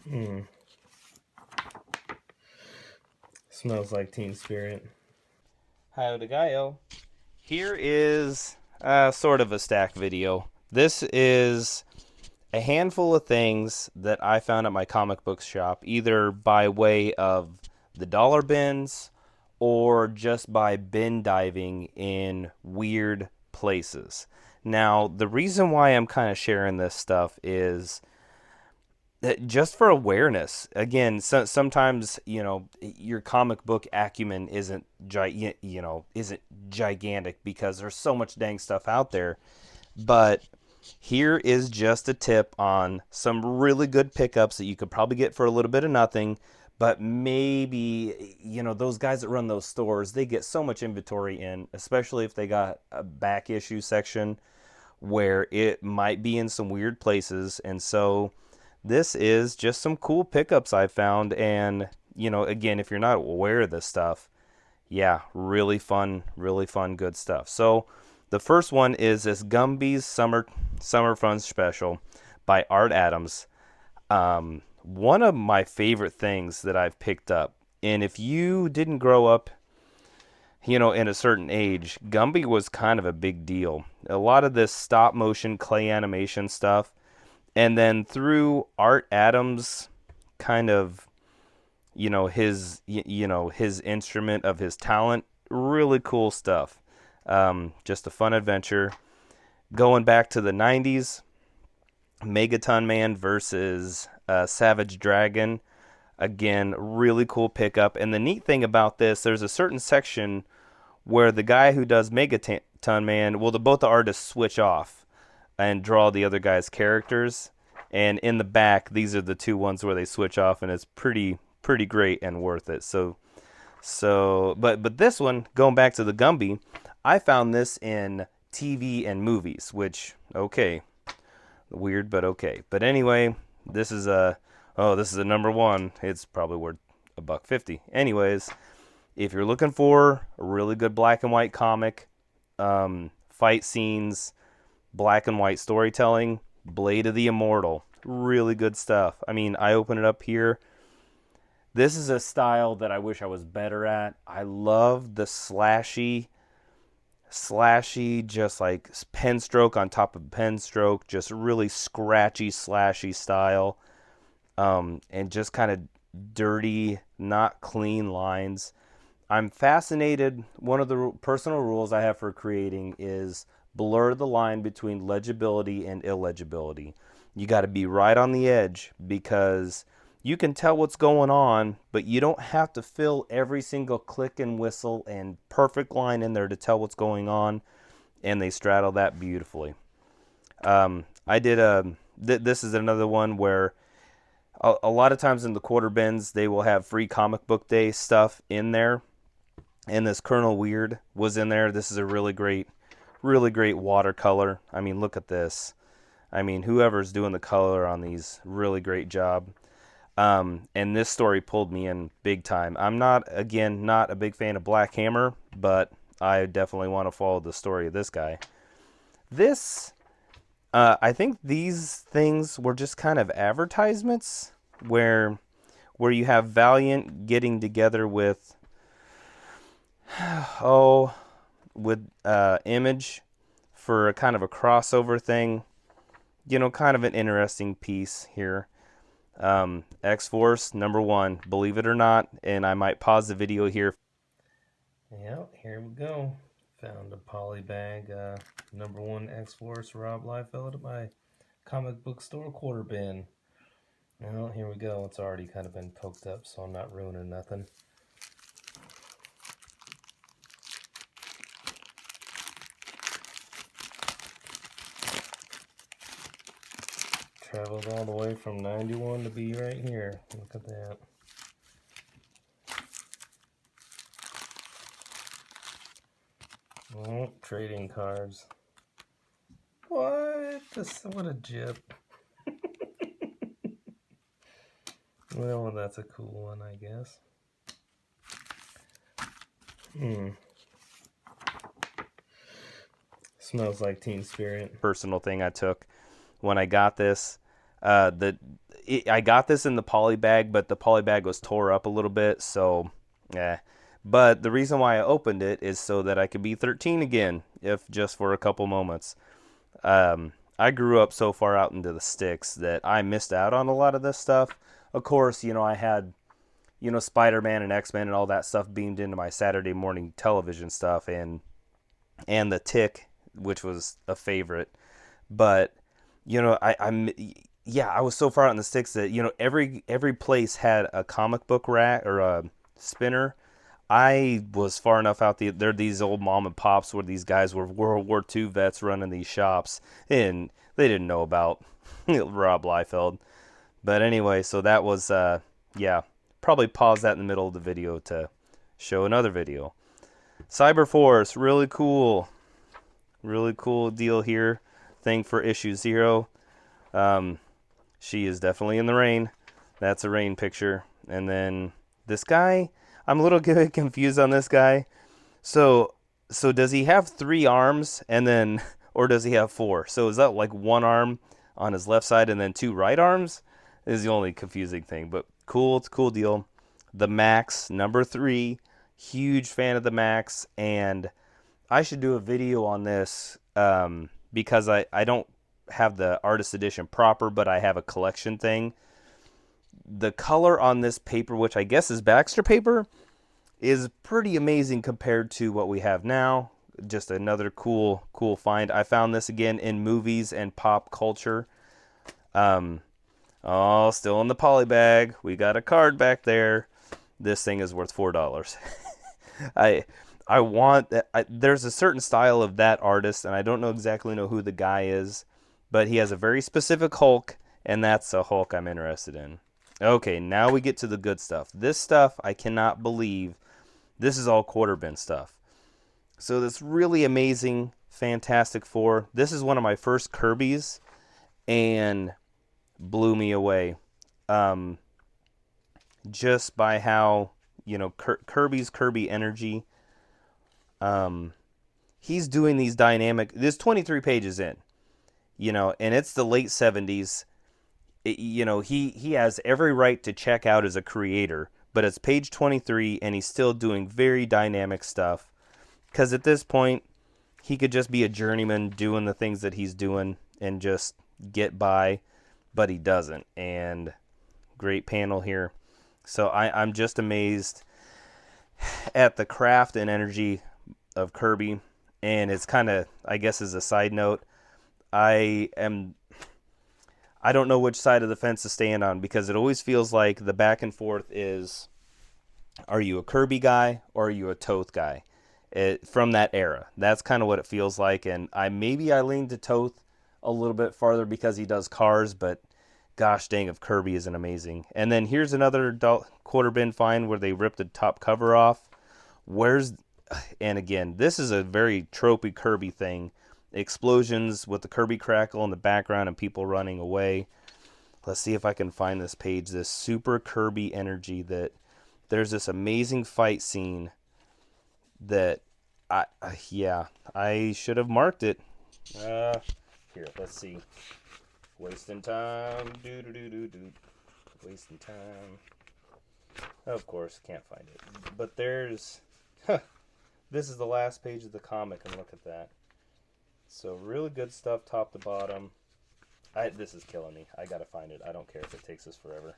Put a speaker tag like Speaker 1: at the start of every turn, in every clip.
Speaker 1: Hmm. Smells like Teen Spirit.
Speaker 2: Howdy Gaio. Here is sort of a stack video. This is a handful of things that I found at my comic book shop, either by way of the dollar bins or just by bin diving in weird places. Now, the reason why I'm kind of sharing this stuff is just for awareness. Again, sometimes your comic book acumen isn't gigantic because there's so much dang stuff out there. But here is just a tip on some really good pickups that you could probably get for a little bit of nothing. But maybe those guys that run those stores, they get so much inventory in, especially if they got a back issue section where it might be in some weird places. And so this is just some cool pickups I found. And, again, if you're not aware of this stuff, yeah, really fun, good stuff. So the first one is this Gumby's Summer Fun Special by Art Adams. One of my favorite things that I've picked up. And if you didn't grow up in a certain age, Gumby was kind of a big deal. A lot of this stop motion clay animation stuff, and then through Art Adams, kind of, his instrument of his talent, really cool stuff. Just a fun adventure. Going back to the '90s, Megaton Man versus Savage Dragon. Again, really cool pickup. And the neat thing about this, there's a certain section where the guy who does Megaton Man, well, both the artists switch off and draw the other guy's characters. And in the back, these are the two ones where they switch off, and it's pretty great and worth it. But this one, going back to the Gumby, I found this in TV and movies, which okay, weird but okay. But anyway, this is a number one. It's probably worth $1.50. Anyways, if you're looking for a really good black and white comic, fight scenes, black and white storytelling, Blade of the Immortal, really good stuff. I mean, I open it up here. This is a style that I wish I was better at. I love the slashy, just like pen stroke on top of pen stroke, just really scratchy, slashy style, and just kind of dirty, not clean lines. I'm fascinated. One of the personal rules I have for creating is blur the line between legibility and illegibility. You got to be right on the edge because you can tell what's going on, but you don't have to fill every single click and whistle and perfect line in there to tell what's going on. And they straddle that beautifully. I did this is another one where a lot of times in the quarter bins they will have free comic book day stuff in there, and this Colonel Weird was in there. This is a really great watercolor. I mean, look at this. I mean, whoever's doing the color on these, really great job. And this story pulled me in big time. I'm not a big fan of Black Hammer, but I definitely want to follow the story of this guy. This, I think these things were just kind of advertisements where you have Valiant getting together with oh with Image for a kind of a crossover thing. Kind of an interesting piece here. X-Force #1, believe it or not, and I might pause the video here.
Speaker 1: Yep, here we go. Found a poly bag, #1 X-Force Rob Liefeld at my comic book store quarter bin. Well, here we go. It's already kind of been poked up, so I'm not ruining nothing. Traveled all the way from 91 to be right here. Look at that. Oh, trading cards. What? What a jip. Well, that's a cool one, I guess. Smells like Teen Spirit.
Speaker 2: Personal thing I took when I got this. I got this in the poly bag, but the poly bag was tore up a little bit, so yeah. But the reason why I opened it is so that I could be 13 again, if just for a couple moments. I grew up so far out into the sticks that I missed out on a lot of this stuff. Of course, I had, Spider-Man and X-Men and all that stuff beamed into my Saturday morning television stuff, and the Tick, which was a favorite. But I was so far out in the sticks that every place had a comic book rack or a spinner. I was far enough out there. These old mom and pops where these guys were World War II vets running these shops, and they didn't know about Rob Liefeld. But anyway, so that was probably pause that in the middle of the video to show another video. Cyberforce, really cool deal here. Thing for issue 0. She is definitely in the rain. That's a rain picture. And then this guy, I'm a little bit confused on this guy. So does he have 3 arms and then, or does he have 4? So is that like 1 arm on his left side and then 2 right arms? Is the only confusing thing. But cool, it's a cool deal. The Max, number 3. Huge fan of the Max, and I should do a video on this because I don't have the artist edition proper, but I have a collection thing. The color on this paper, which I guess is Baxter paper, is pretty amazing compared to what we have now. Just another cool find. I found this again in movies and pop culture. Still in the poly bag. We got a card back there. This thing is worth $4. I want that. There's a certain style of that artist, and I don't exactly know who the guy is, but he has a very specific Hulk, and that's a Hulk I'm interested in. Okay, now we get to the good stuff. This stuff, I cannot believe. This is all quarter bin stuff. So this really amazing Fantastic Four. This is one of my first Kirby's, and blew me away. Just by how, Kirby's Kirby energy. He's doing these dynamic. There's 23 pages in, and it's the late 70s. He has every right to check out as a creator, but it's page 23, and he's still doing very dynamic stuff. Because at this point, he could just be a journeyman doing the things that he's doing and just get by, but he doesn't. And great panel here. So I'm just amazed at the craft and energy of Kirby. And it's kind of, I guess as a side note, I don't know which side of the fence to stand on, because it always feels like the back and forth is, are you a Kirby guy or are you a Toth guy? From that era. That's kind of what it feels like. And I lean to Toth a little bit farther because he does cars, but gosh dang if Kirby isn't amazing. And then here's another quarter bin find where they ripped the top cover off. And again, this is a very tropey Kirby thing. Explosions with the Kirby crackle in the background and people running away. Let's see if I can find this page. This super Kirby energy, that there's this amazing fight scene that I should have marked it. Here, let's see. Wasting time. Wasting time. Of course, can't find it. But there's... this is the last page of the comic, and look at that. So really good stuff top to bottom. This is killing me. I gotta find it. I don't care if it takes us forever.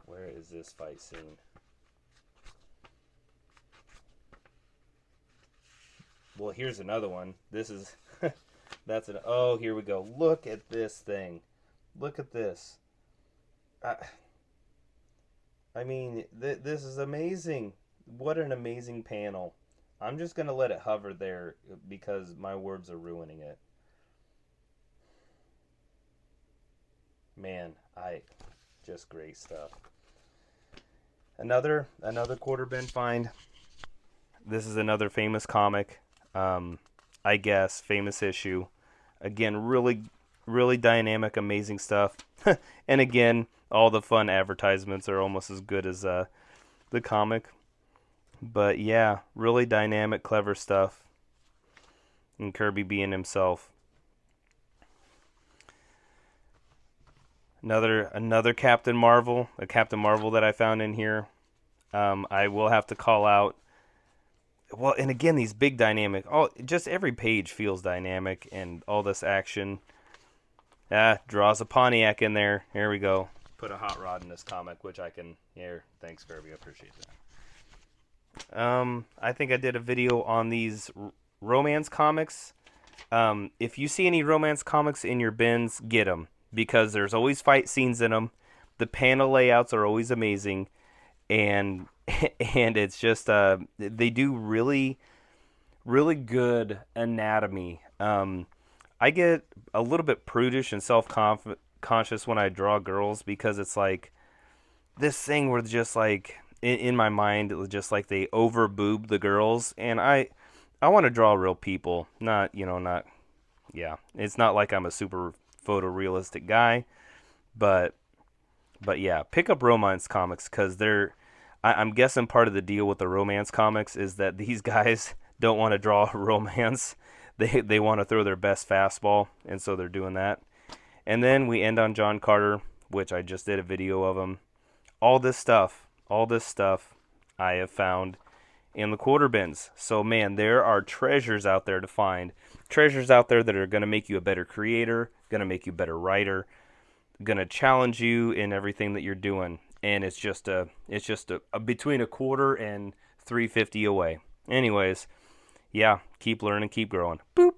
Speaker 2: Where is this fight scene? Well, here's another one. This is... oh, here we go. Look at this thing. Look at this. I mean, this is amazing. What an amazing panel. I'm just going to let it hover there because my words are ruining it. Man, just great stuff. Another quarter bin find. This is another famous comic. I guess famous issue. Again, really, really dynamic, amazing stuff. And again, all the fun advertisements are almost as good as the comic. But yeah, really dynamic, clever stuff. And Kirby being himself. Another Captain Marvel, a Captain Marvel that I found in here. I will have to call out. Well, and again, these big dynamic. Just every page feels dynamic, and all this action. Draws a Pontiac in there. Here we go. Put a hot rod in this comic, which I can. Here, thanks, Kirby. I appreciate that. I think I did a video on these romance comics. If you see any romance comics in your bins, get them, because there's always fight scenes in them. The panel layouts are always amazing, and it's just they do really, really good anatomy. I get a little bit prudish and self-conscious when I draw girls, because it's like this thing where just like in my mind, it was just like they over boob the girls, and I want to draw real people, not it's not like I'm a super photorealistic guy, but yeah, pick up romance comics, because I'm guessing part of the deal with the romance comics is that these guys don't want to draw romance. They want to throw their best fastball, and so they're doing that. And then we end on John Carter, which I just did a video of him. All this stuff I have found in the quarter bins. So man, there are treasures out there to find. Treasures out there that are going to make you a better creator, going to make you a better writer, going to challenge you in everything that you're doing. And it's just a between a quarter and $3.50 away. Anyways, yeah, keep learning, keep growing. Boop.